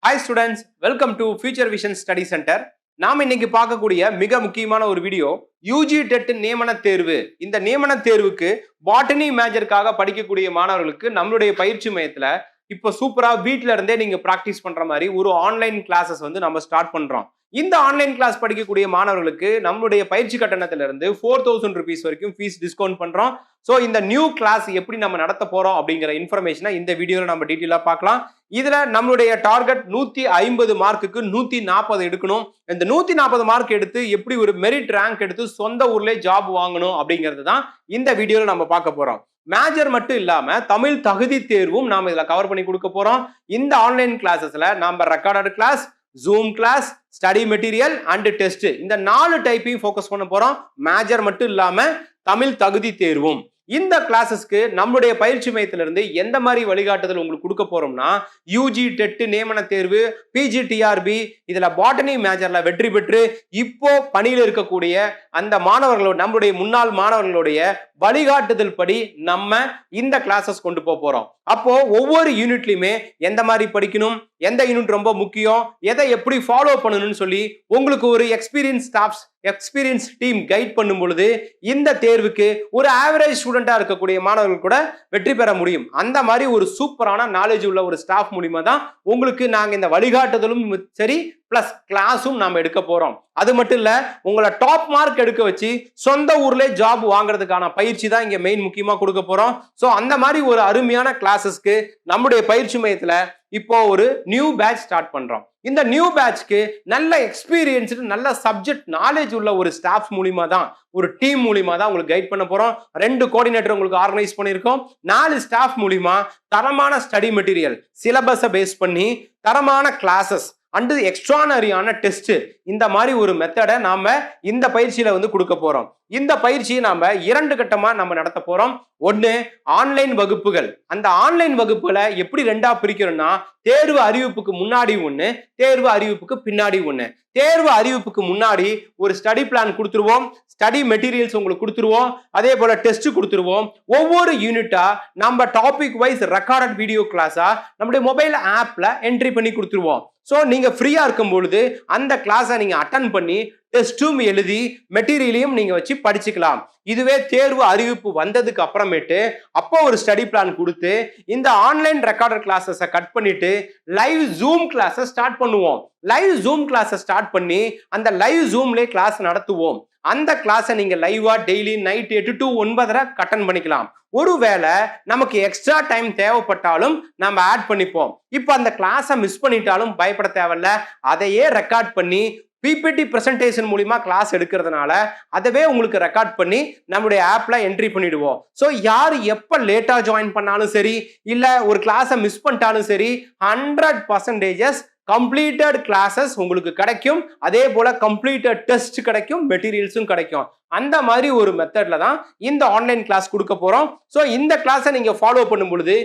Hi students, welcome to Future Vision Study Center. நாம் இன்னைக்கு பார்க்கக்கூடிய மிக முக்கியமான ஒரு வீடியோ யூஜி டெட் நியமன தேர்வு. இந்த நியமன தேர்வுக்கு பாட்டனி மேஜருக்காக படிக்கக்கூடிய மாணவர்களுக்கு நம்மளுடைய பயிற்சி மையத்துல இப்போ சூப்பரா வீட்ல இருந்தே நீங்க பிராக்டிஸ் பண்ற மாதிரி ஒரு ஆன்லைன் கிளாஸஸ் வந்து நம்ம ஸ்டார்ட் பண்றோம். இந்த ஆன்லைன் கிளாஸ் படிக்கக்கூடிய மாணவர்களுக்கு நம்மளுடைய பயிற்சி கட்டணத்துல இருந்து 4000 rupees வரைக்கும் ஃபீஸ் டிஸ்கவுண்ட் பண்றோம். ஸோ இந்த நியூ கிளாஸ் எப்படி நம்ம நடத்த போறோம் அப்படிங்கிற இன்ஃபர்மேஷனை இந்த வீடியோல நம்ம டீட்டெயிலா பார்க்கலாம். இதுல நம்மளுடைய டார்கெட் 150 மார்க்குக்கு 140 எடுக்கணும். இந்த 140 மார்க் எடுத்து எப்படி ஒரு மெரிட் ரேங்க் எடுத்து சொந்த ஊர்ல ஜாப் வாங்கணும் அப்படிங்கிறது தான் இந்த வீடியோல நம்ம பார்க்க போறோம். மேஜர் மட்டும் இல்லாம தமிழ் தகுதி தேர்வும் நாம இதுல கவர் பண்ணி கொடுக்க போறோம். இந்த ஆன்லைன் கிளாஸஸ்ல நாம recorded class, zoom class, study material and test இந்த 4 டைப்பையும் ஃபோக்கஸ் பண்ண போறோம். மேஜர் மட்டும் இல்லாம தமிழ் தகுதி தேர்வும். இந்த கிளாஸஸ்க்கு நம்மளுடைய பயிற்சி மையத்திலிருந்து எந்த மாதிரி வழிகாட்டுதல் உங்களுக்கு கொடுக்க போறோம்னா, யூஜி டெட் நியமன தேர்வு, பிஜிடிஆர்பி இதுல பாட்டனி மேஜர்ல வெற்றி பெற்று இப்போ பணியில் இருக்கக்கூடிய அந்த மாணவர்களோட நம்மளுடைய முன்னாள் மாணவர்களுடைய வழிகாட்டுதல் படி நம்ம இந்த கிளாஸஸ் கொண்டு போறோம். அப்போ ஒவ்வொரு யூனிட்லயுமே எந்த மாதிரி படிக்கணும், எந்த யூனிட் ரொம்ப முக்கியம், எதை எப்படி ஃபாலோ பண்ணணும்னு சொல்லி உங்களுக்கு ஒரு எக்ஸ்பீரியன்ஸ் டீம் கைட் பண்ணும் பொழுது இந்த தேர்வுக்கு ஒரு ஆவரேஜ் ஸ்டூடெண்டா இருக்கக்கூடிய மாணவர்கள் கூட வெற்றி பெற முடியும். அந்த மாதிரி ஒரு சூப்பரான நாலேஜ் உள்ள ஒரு ஸ்டாஃப் மூலியமா தான் உங்களுக்கு நாங்க இந்த வழிகாட்டுதலும் சரி பிளஸ் கிளாஸும் நாம எடுக்க போறோம். அது மட்டும் இல்ல, உங்களை டாப் மார்க் எடுக்க வச்சு சொந்த ஊர்ல ஜாப் வாங்குறதுக்கான பயிற்சி தான் இங்க மெயின் முக்கியமா கொடுக்க போறோம். சோ அந்த மாதிரி ஒரு அருமையான கிளாஸஸ்க்கு நம்முடைய பயிற்சி மையத்துல இப்போ ஒரு நியூ பேட்ச் ஸ்டார்ட் பண்றோம். இந்த நியூ பேட்ச்க்கு நல்ல எக்ஸ்பீரியன்ஸ்டு நல்ல சப்ஜெக்ட் நாலேஜ் உள்ள ஒரு ஸ்டாஃப் மூலியமா தான், ஒரு டீம் மூலியமா தான் உங்களுக்கு கைட் பண்ண போறோம். 2 கோஆர்டினேட்டர் உங்களுக்கு ஆர்கனைஸ் பண்ணியிருக்கோம். 4 ஸ்டாஃப் மூலியமா தரமான ஸ்டடி மெட்டீரியல், சிலபஸை பேஸ் பண்ணி தரமான கிளாஸஸ் அண்ட் எக்ஸ்ட்ரானரியான டெஸ்ட், இந்த மாதிரி ஒரு மெத்தடை நாம இந்த பயிற்சியில வந்து கொடுக்க போறோம். இந்த பயிற்சியை நாம 2 கட்டமா நம்ம நடத்த போறோம். ஒன்னு ஆன்லைன் வகுப்புகள். அந்த ஆன்லைன் வகுப்புகளை எப்படி 2ஆ பிரிக்கிறோம்னா, தேர்வு அறிவிப்புக்கு முன்னாடி ஒண்ணு, தேர்வு அறிவிப்புக்கு பின்னாடி ஒண்ணு. தேர்வு அறிவிப்புக்கு முன்னாடி ஒரு ஸ்டடி பிளான் கொடுத்துருவோம், ஸ்டடி மெட்டீரியல்ஸ் உங்களுக்கு கொடுத்துருவோம், அதே போல டெஸ்ட் கொடுத்துருவோம். ஒவ்வொரு யூனிட்டா நம்ம டாபிக் வைஸ் ரெக்கார்டட் வீடியோ கிளாஸா நம்முடைய மொபைல் ஆப்ல என்ட்ரி பண்ணி கொடுத்துருவோம். ஸோ நீங்க ஃப்ரீயா இருக்கும் பொழுது அந்த கிளாஸை நீங்க அட்டன் பண்ணி டெஸ்டும் எழுதி மெட்டீரியலையும் நீங்க வச்சு படிச்சுக்கலாம். இதுவே தேர்வு அறிவிப்பு வந்ததுக்கு அப்புறமேட்டு அப்போ ஒரு ஸ்டடி பிளான் கொடுத்து இந்த ஆன்லைன் ரெக்கார்டர் கிளாஸஸை கட் பண்ணிட்டு லைவ் ஜூம் கிளாஸை ஸ்டார்ட் பண்ணுவோம். லைவ் ஜூம் கிளாஸை ஸ்டார்ட் பண்ணி அந்த லைவ் ஜூம்லேயே கிளாஸ் நடத்துவோம். அந்த கிளாஸை நீங்க லைவா டெய்லி நைட் 8 to 9 அட்டன் பண்ணிக்கலாம். ஒருவேளை நமக்கு எக்ஸ்ட்ரா டைம் தேவைப்பட்டாலும் நம்ம ஆட் பண்ணிப்போம். இப்போ அந்த கிளாஸை மிஸ் பண்ணிட்டாலும் பயப்பட தேவையில்ல. அதையே ரெக்கார்ட் பண்ணி பிபிடி பிரசன்டேஷன் மூலியமா கிளாஸ் எடுக்கிறதுனால அதவே உங்களுக்கு ரெக்கார்ட் பண்ணி நம்மளுடைய ஆப்ல என்ட்ரி பண்ணிடுவோம். ஸோ யார் எப்போ லேட்டா ஜாயின் பண்ணாலும் சரி, இல்ல ஒரு கிளாஸை மிஸ் பண்ணிட்டாலும் சரி, 100% கம்ப்ளீட்டட் கிளாஸஸ் உங்களுக்கு கிடைக்கும். அதே போல கம்ப்ளீட்டட் டெஸ்ட் கிடைக்கும், மெட்டீரியல்ஸும் கிடைக்கும். அந்த மாதிரி ஒரு மெத்தட்ல தான் இந்த ஆன்லைன் கிளாஸ் கொடுக்க போறோம். ஸோ இந்த கிளாஸை நீங்க ஃபாலோ பண்ணும் பொழுது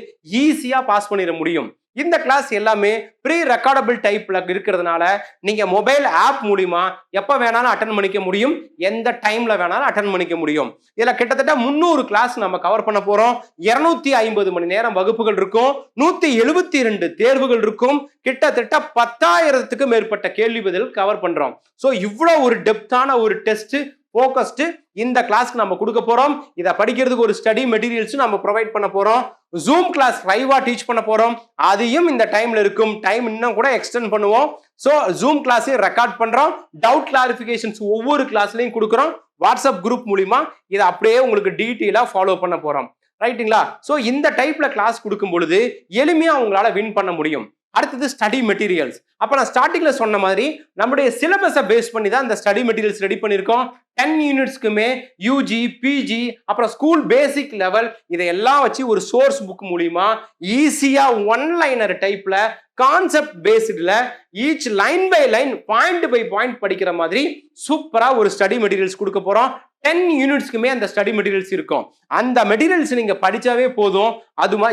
ஈஸியா பாஸ் பண்ணிட முடியும். இந்த கிளாஸ் எல்லாமே ப்ரீ ரெக்கார்டபிள் டைப்ல இருக்கிறதுனால நீங்க மொபைல் ஆப் மூலியமா எப்ப வேணாலும் அட்டன் பண்ணிக்க முடியும், எந்த டைம்ல வேணாலும் அட்டன் பண்ணிக்க முடியும். இதுல கிட்டத்தட்ட 300 கிளாஸ் நம்ம கவர் பண்ண போறோம். 250 மணி நேரம் வகுப்புகள் இருக்கும், 172 தேர்வுகள் இருக்கும், கிட்டத்தட்ட 10,000க்கு மேற்பட்ட கேள்வி பதில் கவர் பண்றோம். ஸோ இவ்வளவு ஒரு டெப்தான ஒரு டெஸ்ட் ஃபோக்கஸ்டு இந்த கிளாஸ்க்கு நம்ம கொடுக்க போறோம். இதை படிக்கிறதுக்கு ஒரு ஸ்டடி மெட்டீரியல்ஸ் நம்ம ப்ரொவைட் பண்ண போறோம். ஜூம் கிளாஸ் லைவா டீச் பண்ண போறோம். அதையும் இந்த டைம்ல இருக்கும். டைம் இன்னும் கூட எக்ஸ்டெண்ட் பண்ணுவோம். ஸோ ஜூம் கிளாஸையும் ரெக்கார்ட் பண்றோம். டவுட் கிளாரிஃபிகேஷன்ஸ் ஒவ்வொரு கிளாஸ்லையும் கொடுக்குறோம். வாட்ஸ்அப் குரூப் மூலியமா இதை அப்படியே உங்களுக்கு டீட்டெயிலா ஃபாலோ பண்ண போறோம். ரைட்டுங்களா? ஸோ இந்த டைப்ல கிளாஸ் கொடுக்கும் பொழுது எளிமையா உங்களால வின் பண்ண முடியும். அடுத்தது ஸ்டடி மெட்டீரியல்ஸ். அப்ப நான் ஸ்டார்டிங்ல சொன்ன மாதிரி நம்முடைய சிலபஸை பேஸ் பண்ணி தான் இந்த ஸ்டடி மெட்டீரியல்ஸ் ரெடி பண்ணியிருக்கோம். 10 யூனிட்ஸ்க்குமே யூஜி, பிஜி, அப்புறம் ஸ்கூல் பேசிக் லெவல் இதையெல்லாம் வச்சு ஒரு சோர்ஸ் புக் மூலியமா ஈஸியா ஒன்லைனர் டைப்ல கான்செப்ட் பேஸ்ட்ல each line by line point by point படிக்கிற மாதிரி சூப்பரா ஒரு ஸ்டடி மெட்டீரியல்ஸ் கொடுக்க போறோம். 10 யூனிட்ஸ்க்குமே அந்த ஸ்டடி மெட்டீரியல்ஸ் இருக்கும். அந்த மெட்டீரியல்ஸ் நீங்க படிச்சாவே போதும்.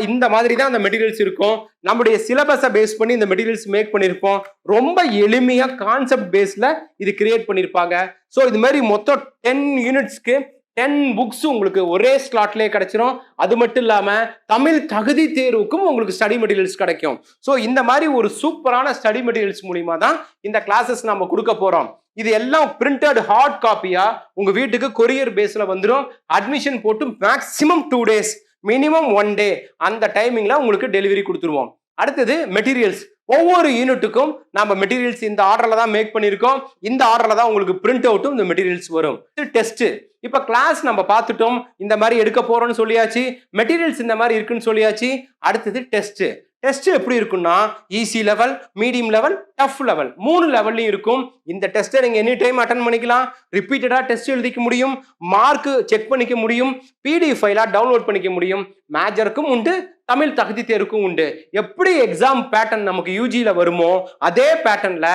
இந்த மாதிரி தான் அந்த மெட்டீரியல்ஸ் இருக்கும். நம்முடைய சிலபஸை பேஸ் பண்ணி இந்த மெட்டீரியல்ஸ் மேக் பண்ணியிருப்போம். ரொம்ப எளிமையா கான்செப்ட் பேஸ்ல இது கிரியேட் பண்ணியிருப்பாங்க. ஸோ இது மாதிரி மொத்தம் 10 யூனிட்ஸ்க்கு 10 புக்ஸ் உங்களுக்கு ஒரே ஸ்லாட்லேயே கிடைச்சிரும். அது மட்டும் இல்லாம தமிழ் தகுதி தேர்வுக்கும் உங்களுக்கு ஸ்டடி மெட்டீரியல்ஸ் கிடைக்கும். ஸோ இந்த மாதிரி ஒரு சூப்பரான ஸ்டடி மெட்டீரியல்ஸ் மூலியமா தான் இந்த கிளாஸஸ் நம்ம கொடுக்க போறோம். இது எல்லாம் பிரிண்டட் ஹார்ட் காப்பியா உங்க வீட்டுக்கு கொரியர் பேஸ்ல வந்துடும். அட்மிஷன் போட்டு மேக்ஸிமம் 2 days, மினிமம் 1 day அந்த டைமிங்ல உங்களுக்கு டெலிவரி கொடுத்துருவோம். அடுத்தது மெட்டீரியல்ஸ். ஒவ்வொரு யூனிட்டுக்கும் நம்ம மெட்டீரியல்ஸ் இந்த ஆர்டர்ல தான் மேக் பண்ணியிருக்கோம். இந்த ஆர்டர்ல தான் உங்களுக்கு பிரிண்ட் அவுட்டும் இந்த மெட்டீரியல்ஸ் வரும். டெஸ்ட் இப்ப கிளாஸ் நம்ம பார்த்துட்டோம், இந்த மாதிரி எடுக்க போறோம்னு சொல்லியாச்சு, மெட்டீரியல்ஸ் இந்த மாதிரி இருக்குன்னு சொல்லியாச்சு. அடுத்தது டெஸ்ட். டெஸ்ட் எப்படி இருக்குன்னா easy level, medium level, tough level 3 லெவல்லையும் இருக்கும். இந்த டெஸ்ட்டை நீங்க எனி டைம் அட்டன் பண்ணிக்கலாம். ரிப்பீட்டடா டெஸ்ட் எழுதிக்க முடியும், மார்க் செக் பண்ணிக்க முடியும், பிடிஎஃப் ஃபைலா டவுன்லோட் பண்ணிக்க முடியும். மேஜருக்கும் உண்டு, தமிழ் தகுதி தேர்வுக்கும் உண்டு. எப்படி எக்ஸாம் பேட்டர்ன் நமக்கு யூஜியில வருமோ அதே பேட்டர்ன்ல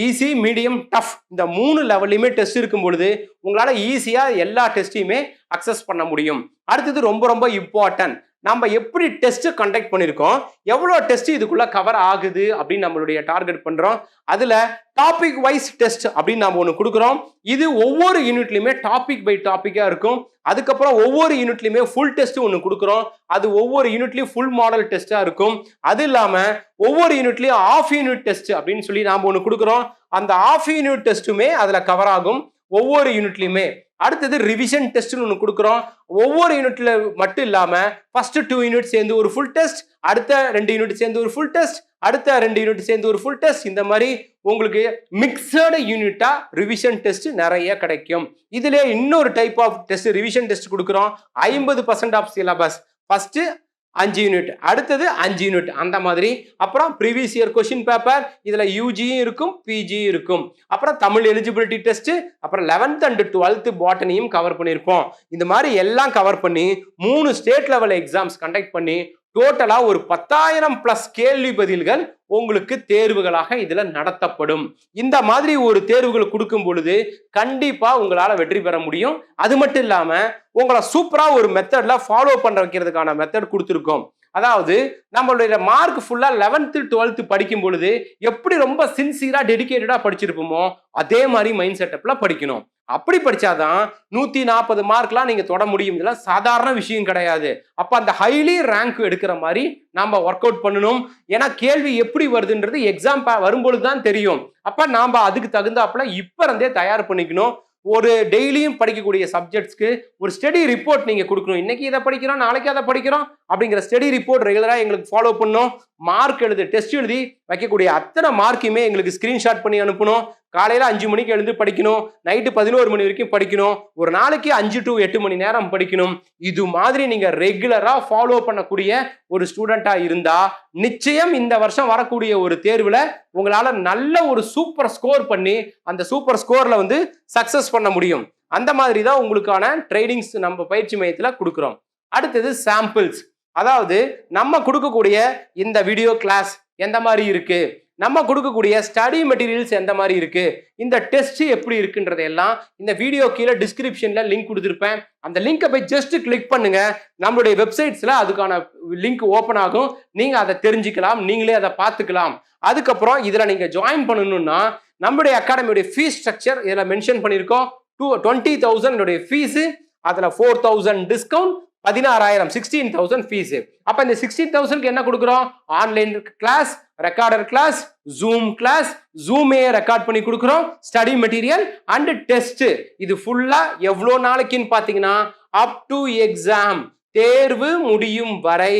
ஈஸி, மீடியம், டஃப் இந்த 3 லெவல்லையுமே டெஸ்ட் இருக்கும் பொழுது உங்களால ஈஸியா எல்லா டெஸ்ட்டையுமே அக்சஸ் பண்ண முடியும். அடுத்தது ரொம்ப ரொம்ப இம்பார்ட்டன்ட், நம்ம எப்படி டெஸ்ட் கண்டக்ட் பண்ணியிருக்கோம், எவ்வளோ டெஸ்ட் இதுக்குள்ள கவர் ஆகுது அப்படின்னு நம்மளுடைய டார்கெட் பண்றோம். அதுல டாபிக் வைஸ் டெஸ்ட் அப்படின்னு நம்ம ஒன்று கொடுக்குறோம். இது ஒவ்வொரு யூனிட்லையுமே டாபிக் பை டாபிக்கா இருக்கும். அதுக்கப்புறம் ஒவ்வொரு யூனிட்லையுமே ஃபுல் டெஸ்ட் ஒன்று கொடுக்குறோம். அது ஒவ்வொரு யூனிட்லையும் ஃபுல் மாடல் டெஸ்டா இருக்கும். அது இல்லாம ஒவ்வொரு யூனிட்லையும் ஆஃப் யூனிட் டெஸ்ட் அப்படின்னு சொல்லி நாம ஒன்று கொடுக்குறோம். அந்த ஆஃப் யூனிட் டெஸ்ட்டுமே அதுல கவர் ஆகும் ஒவ்வொரு யூனிட்லையுமே. அடுத்தது ரிவிஷன் டெஸ்ட்னு ஒன்று கொடுக்குறோம். ஒவ்வொரு யூனிட்ல மட்டும் இல்லாம ஃபர்ஸ்ட் 2 யூனிட் சேர்ந்து ஒரு ஃபுல் டெஸ்ட், அடுத்த 2 யூனிட் சேர்ந்து ஒரு ஃபுல் டெஸ்ட், அடுத்த 2 யூனிட் சேர்ந்து ஒரு ஃபுல் டெஸ்ட். இந்த மாதிரி உங்களுக்கு மிக்சடு யூனிட்டா ரிவிஷன் டெஸ்ட் நிறைய கிடைக்கும். இதுல இன்னொரு type of test revision test கொடுக்குறோம். 50% ஆஃப் சிலபஸ், ஃபர்ஸ்ட் 5 யூனிட், அடுத்தது 5 யூனிட் அந்த மாதிரி. அப்புறம் ப்ரீவியஸ் இயர் கொஸ்டின் பேப்பர், இதுல யூஜியும் இருக்கும், பிஜியும் இருக்கும். அப்புறம் தமிழ் எலிஜிபிலிட்டி டெஸ்ட், அப்புறம் 11th and 12th பாட்டனியும் கவர் பண்ணியிருப்போம். இந்த மாதிரி எல்லாம் கவர் பண்ணி 3 ஸ்டேட் லெவல் எக்ஸாம்ஸ் கண்டக்ட் பண்ணி டோட்டலா ஒரு 10,000+ கேள்வி பதில்கள் உங்களுக்கு தேர்வுகளாக இதுல நடத்தப்படும். இந்த மாதிரி ஒரு தேர்வுகள் கொடுக்கும் பொழுது கண்டிப்பா உங்களால வெற்றி பெற முடியும். அது மட்டும் இல்லாம உங்களை சூப்பரா ஒரு மெத்தட்ல ஃபாலோ பண்ண வைக்கிறதுக்கான மெத்தட் கொடுத்துருக்கோம். அதாவது நம்மளுடைய மார்க் ஃபுல்லா 11th 12th படிக்கும் பொழுது எப்படி ரொம்ப சின்சியரா டெடிகேட்டடா படிச்சிருப்போமோ அதே மாதிரி மைண்ட் செட்டப்ல படிக்கணும். அப்படி படிச்சாதான் 140 மார்க்லாம் நீங்க தொட முடியும். இதெல்லாம் சாதாரண விஷயம் கிடையாது. அப்ப அந்த ஹைலி ரேங்க் எடுக்கிற மாதிரி நாம ஒர்க் அவுட் பண்ணணும். ஏன்னா கேள்வி எப்படி வருதுன்றது எக்ஸாம் வரும்பொழுது தான் தெரியும். அப்ப நாம அதுக்கு தகுந்தாப்புல இப்ப இருந்தே தயார் பண்ணிக்கணும். ஒரு டெய்லியும் படிக்கக்கூடிய சப்ஜெக்ட்ஸ்க்கு ஒரு ஸ்டடி ரிப்போர்ட் நீங்க கொடுக்கணும். இன்னைக்கு இதை படிக்கிறோம், நாளைக்கு அதை படிக்கிறோம் அப்படிங்கிற ஸ்டடி ரிப்போர்ட் ரெகுலரா எங்களுக்கு ஃபாலோ பண்ணணும். மார்க் எழுதி டெஸ்ட் எழுதி வைக்கக்கூடிய அத்தனை மார்க்குமே எங்களுக்கு ஸ்கிரீன்ஷாட் பண்ணி அனுப்பணும். காலையில 5 மணிக்கு எழுந்து படிக்கணும், நைட்டு 11 மணி வரைக்கும் படிக்கணும், ஒரு நாளைக்கு 5 to 8 மணி நேரம் படிக்கணும். இது மாதிரி நீங்க ரெகுலரா ஃபாலோ பண்ணக்கூடிய ஒரு ஸ்டூடெண்டா இருந்தா நிச்சயம் இந்த வருஷம் வரக்கூடிய ஒரு தேர்வுல உங்களால நல்ல ஒரு சூப்பர் ஸ்கோர் பண்ணி அந்த சூப்பர் ஸ்கோர்ல வந்து சக்சஸ் பண்ண முடியும். அந்த மாதிரி தான் உங்களுக்கான ட்ரைனிங்ஸ் நம்ம பயிற்சி மையத்துல கொடுக்குறோம். அடுத்தது சாம்பிள்ஸ். அதாவது நம்ம கொடுக்கக்கூடிய இந்த வீடியோ கிளாஸ் எந்த மாதிரி இருக்கு, நம்ம கொடுக்கக்கூடிய ஸ்டடி மெட்டீரியல்ஸ் எந்த மாதிரி இருக்கு, இந்த டெஸ்ட் எப்படி இருக்குன்றதையெல்லாம் இந்த வீடியோ கீழே டிஸ்கிரிப்ஷன்ல லிங்க் கொடுத்துருப்பேன். அந்த லிங்கை போய் ஜஸ்ட் கிளிக் பண்ணுங்க. நம்மளுடைய வெப்சைட்ஸ்ல அதுக்கான லிங்க் ஓப்பன் ஆகும். நீங்க அதை தெரிஞ்சுக்கலாம், நீங்களே அதை பார்த்துக்கலாம். அதுக்கப்புறம் இதுல நீங்க ஜாயின் பண்ணணும்னா நம்மளுடைய அகாடமியோட ஃபீஸ் ஸ்ட்ரக்சர் இதுல மென்ஷன் பண்ணியிருக்கோம். 20,000 ஃபீஸ், அதுல 4,000 டிஸ்கவுண்ட், 16,000 16,000 ஃபீஸ். அப்ப இந்த 16,000க்கு என்ன கொடுக்குறோம்? Online class, recorder class, zoom class, ஜூமே ரெக்கார்ட் பண்ணி கொடுக்குறோம், ஸ்டடி மெட்டீரியல் அண்ட் டெஸ்ட். இது ஃபுல்லா எவ்வளோ நாளைக்குன்னு பாத்தீங்கன்னா அப் டு எக்ஸாம், தேர்வு முடியும் வரை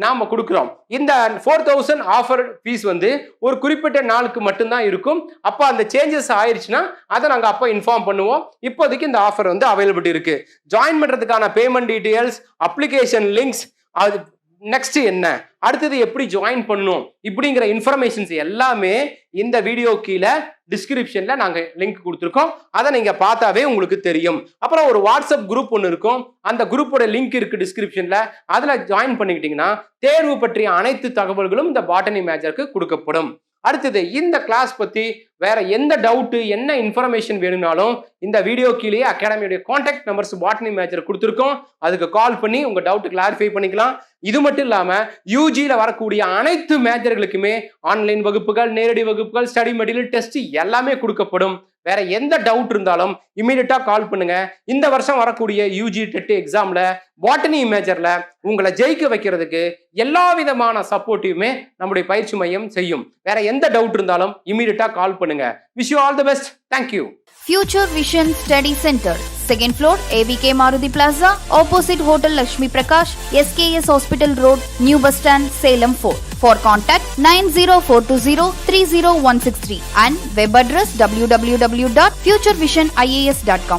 நாம கொடுக்குறோம். இந்த 4,000 ஆஃபர் ஃபீஸ் வந்து ஒரு குறிப்பிட்ட நாளுக்கு மட்டும்தான் இருக்கும். அப்ப அந்த சேஞ்சஸ் ஆயிடுச்சுன்னா அதை நாங்க அப்ப இன்ஃபார்ம் பண்ணுவோம். இப்போதைக்கு இந்த ஆஃபர் வந்து அவைலபிலிட்டி இருக்கு. ஜாயின் பண்றதுக்கான பேமெண்ட் டீடைல்ஸ், அப்ளிகேஷன் லிங்க்ஸ், அது நெக்ஸ்ட் என்ன, அடுத்தது எப்படி ஜாயின் பண்ணணும் இப்படிங்கிற இன்ஃபர்மேஷன்ஸ் எல்லாமே இந்த வீடியோ கீழே டிஸ்கிரிப்ஷன்ல நாங்க லிங்க் கொடுத்துருக்கோம். அதை நீங்க பார்த்தாவே உங்களுக்கு தெரியும். அப்புறம் ஒரு வாட்ஸ்அப் குரூப் ஒன்று இருக்கும். அந்த குரூப்போட லிங்க் இருக்கு டிஸ்கிரிப்ஷன்ல. அதுல ஜாயின் பண்ணிக்கிட்டீங்கன்னா தேர்வு பற்றிய அனைத்து தகவல்களும் இந்த பாட்டனி மேஜருக்கு கொடுக்கப்படும். அடுத்தது இந்த கிளாஸ் பத்தி வேற எந்த டவுட், என்ன இன்ஃபர்மேஷன் வேணும்னாலும் இந்த வீடியோ கீழே அகாடமியோட கான்டாக்ட் நம்பர்ஸ் பாட்டனி மேஜர் கொடுத்துருக்கோம். அதுக்கு கால் பண்ணி உங்க டவுட் கிளாரிஃபை பண்ணிக்கலாம். இது மட்டும் இல்லாம யூஜியில வரக்கூடிய அனைத்து மேஜர்களுக்குமே ஆன்லைன் வகுப்புகள், நேரடி வகுப்புகள், ஸ்டடி மெட்டீரியல், டெஸ்ட் எல்லாமே கொடுக்கப்படும். வேற எந்த டவுட் இருந்தாலும் இமீடியட்டா கால் பண்ணுங்க. இந்த வருஷம் வரக்கூடிய யூஜி டெட் எக்ஸாம்ல பாட்டனி மேஜர்ல உங்களை ஜெயிக்க வைக்கிறதுக்கு எல்லா விதமான சப்போர்ட்டிவுமே நம்முடைய பயிற்சி மையம் செய்யும். வேற எந்த டவுட் இருந்தாலும் இமீடியட்டா கால் பண்ணுங்க. Wish you all the best. Thank you. Future Vision Study Center, 2nd floor, AVK Maruti Plaza, opposite Hotel Lakshmi Prakash, SKS Hospital Road, New Bus Stand, Salem 4. For contact 90420 30163 and web address www.futurevision.ias.com.